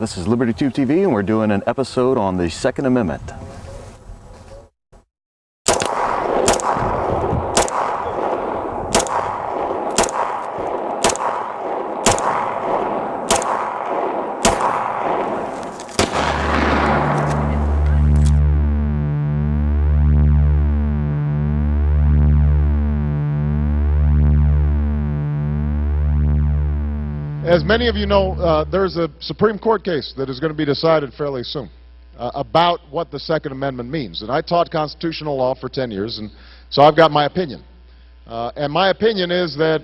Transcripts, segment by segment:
This is Liberty Tube TV, and we're doing an episode on the Second Amendment. As many of you know, there's a Supreme Court case that is going to be decided fairly soon about what the Second Amendment means. And I taught constitutional law for 10 years, and so I've got my opinion. And my opinion is that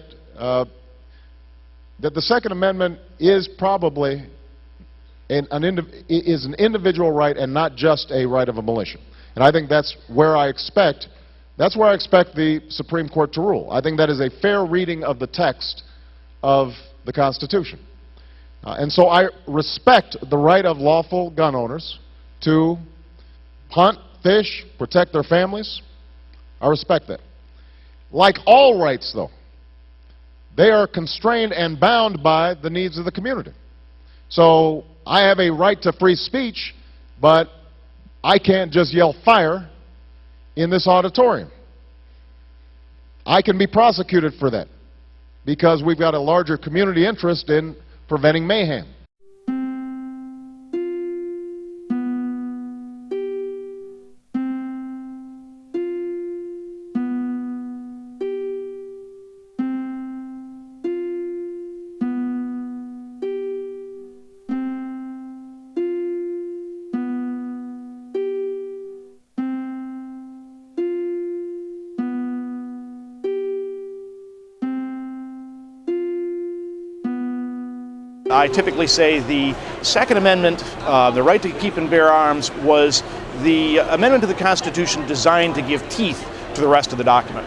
the Second Amendment is probably an individual right and not just a right of a militia. And I think that's where I expect the Supreme Court to rule. I think that is a fair reading of the text of the Constitution. And so I respect the right of lawful gun owners to hunt, fish, protect their families. I respect that. Like all rights, though, they are constrained and bound by the needs of the community. So I have a right to free speech, but I can't just yell fire in this auditorium. I can be prosecuted for that, because we've got a larger community interest in preventing mayhem. I typically say the Second Amendment, the right to keep and bear arms, was the amendment to the Constitution designed to give teeth to the rest of the document.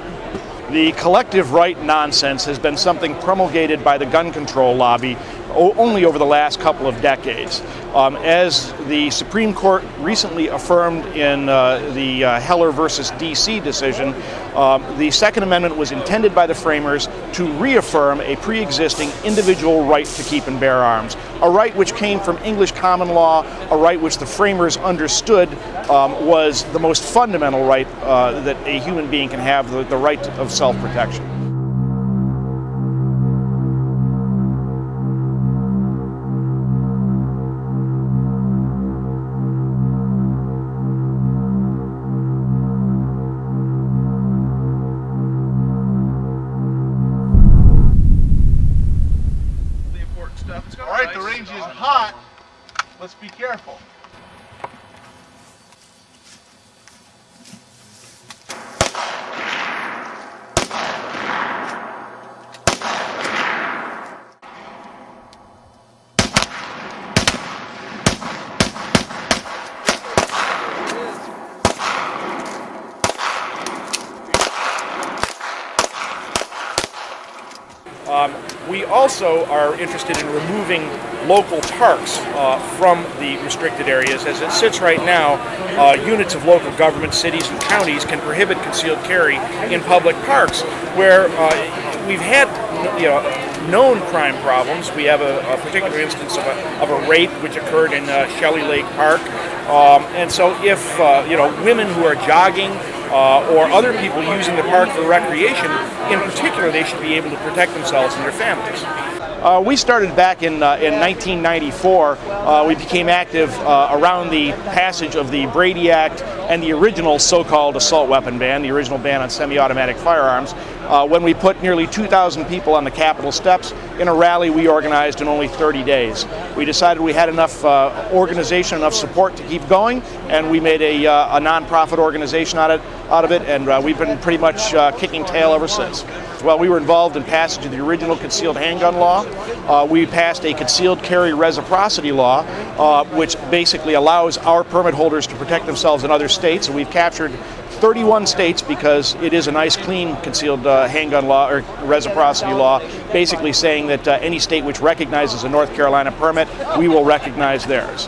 The collective right nonsense has been something promulgated by the gun control lobby only over the last couple of decades. As the Supreme Court recently affirmed in the Heller versus D.C. decision, the Second Amendment was intended by the framers to reaffirm a pre-existing individual right to keep and bear arms, a right which came from English common law, a right which the framers understood was the most fundamental right that a human being can have, the right of self-protection. All right, the range is hot. Let's be careful. We also are interested in removing local parks from the restricted areas. As it sits right now, units of local government, cities and counties can prohibit concealed carry in public parks, where we've had known crime problems. We have a particular instance of a rape which occurred in Shelley Lake Park. And so if women who are jogging or other people using the park for recreation, in particular, they should be able to protect themselves and their families. We started back in 1994. We became active around the passage of the Brady Act and the original so-called assault weapon ban, the original ban on semi-automatic firearms, when we put nearly 2,000 people on the Capitol steps in a rally we organized in only 30 days. We decided we had enough organization, enough support to keep going, and we made a nonprofit organization out of it, and we've been pretty much kicking tail ever since. Well, we were involved in passage of the original concealed handgun law. We passed a concealed carry reciprocity law, which basically allows our permit holders to protect themselves in other states, and we've captured 31 states because it is a nice, clean concealed handgun law or reciprocity law, basically saying that any state which recognizes a North Carolina permit, we will recognize theirs.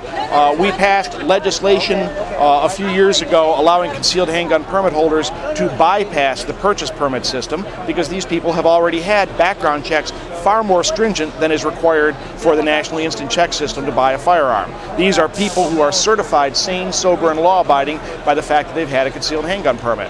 We passed legislation a few years ago allowing concealed handgun permit holders to bypass the purchase permit system because these people have already had background checks far more stringent than is required for the National Instant Check System to buy a firearm. These are people who are certified sane, sober, and law-abiding by the fact that they've had a concealed handgun permit.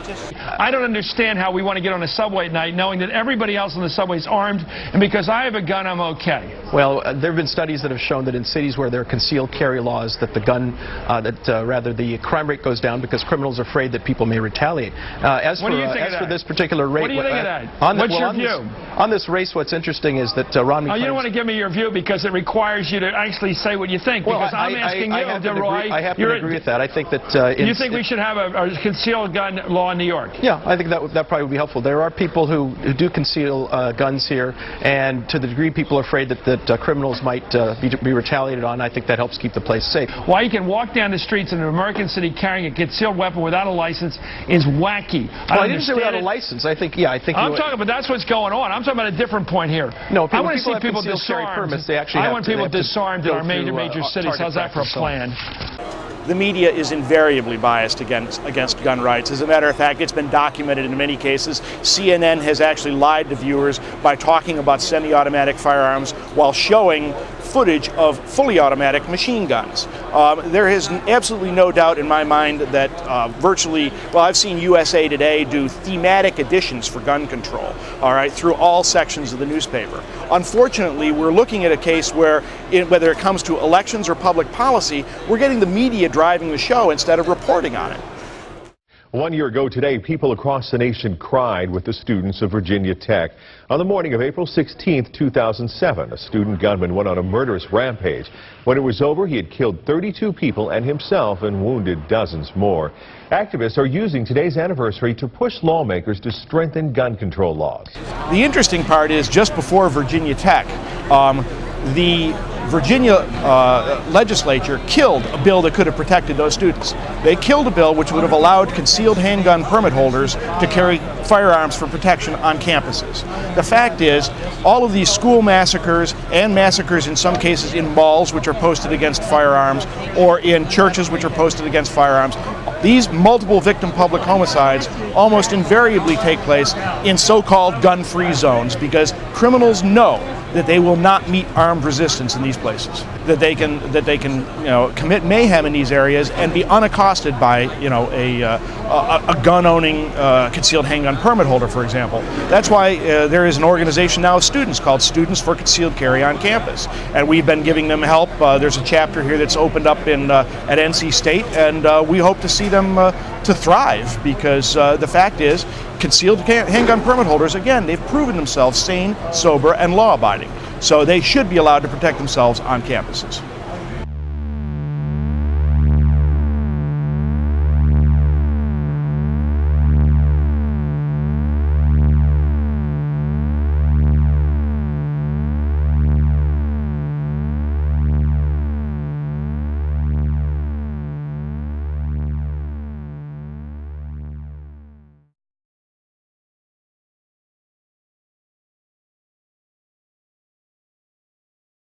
I don't understand how we want to get on a subway at night knowing that everybody else on the subway is armed, and because I have a gun, I'm okay. Well, there have been studies that have shown that in cities where there are concealed carry laws, that the crime rate goes down because criminals are afraid that people may retaliate. As for this particular rate, what do you think of that? What's your view? On this race, what's interesting is that Romney. You don't want to give me your view because it requires you to actually say what you think. Because I'm asking you, I happen to agree with that. I think that you think we should have a concealed gun law in New York? Yeah, I think that probably would be helpful. There are people who do conceal guns here, and to the degree people are afraid that criminals might be retaliated on, I think that helps keep the place safe. Why you can walk down the streets in an American city carrying a concealed weapon without a license is wacky. I didn't say without a license. I'm talking about that's what's going on. I'm talking about a different point here. No, I want to see people disarmed. Permits, they actually I want people disarmed in our major cities. How's that for a plan? The media is invariably biased against gun rights. As a matter of fact, it's been documented in many cases. CNN has actually lied to viewers by talking about semi-automatic firearms while showing footage of fully automatic machine guns. There is absolutely no doubt in my mind that I've seen USA Today do thematic editions for gun control, all right, through all sections of the newspaper. Unfortunately, we're looking at a case where, whether it comes to elections or public policy, we're getting the media driving the show instead of reporting on it. 1 year ago today, people across the nation cried with the students of Virginia Tech. On the morning of April 16, 2007, a student gunman went on a murderous rampage. When it was over, he had killed 32 people and himself and wounded dozens more. Activists are using today's anniversary to push lawmakers to strengthen gun control laws. The interesting part is just before Virginia Tech, the Virginia legislature killed a bill that could have protected those students. They killed a bill which would have allowed concealed handgun permit holders to carry firearms for protection on campuses. The fact is, all of these school massacres and massacres in some cases in malls which are posted against firearms or in churches which are posted against firearms, these multiple victim public homicides almost invariably take place in so-called gun-free zones because criminals know that they will not meet armed resistance in these places, that they can commit mayhem in these areas and be unaccosted by a gun-owning concealed handgun permit holder, for example. That's why there is an organization now of students called Students for Concealed Carry on Campus, and we've been giving them help. There's a chapter here that's opened up at NC State, and we hope to see them to thrive because the fact is, concealed handgun permit holders, again, they've proven themselves sane, sober, and law-abiding. So they should be allowed to protect themselves on campuses.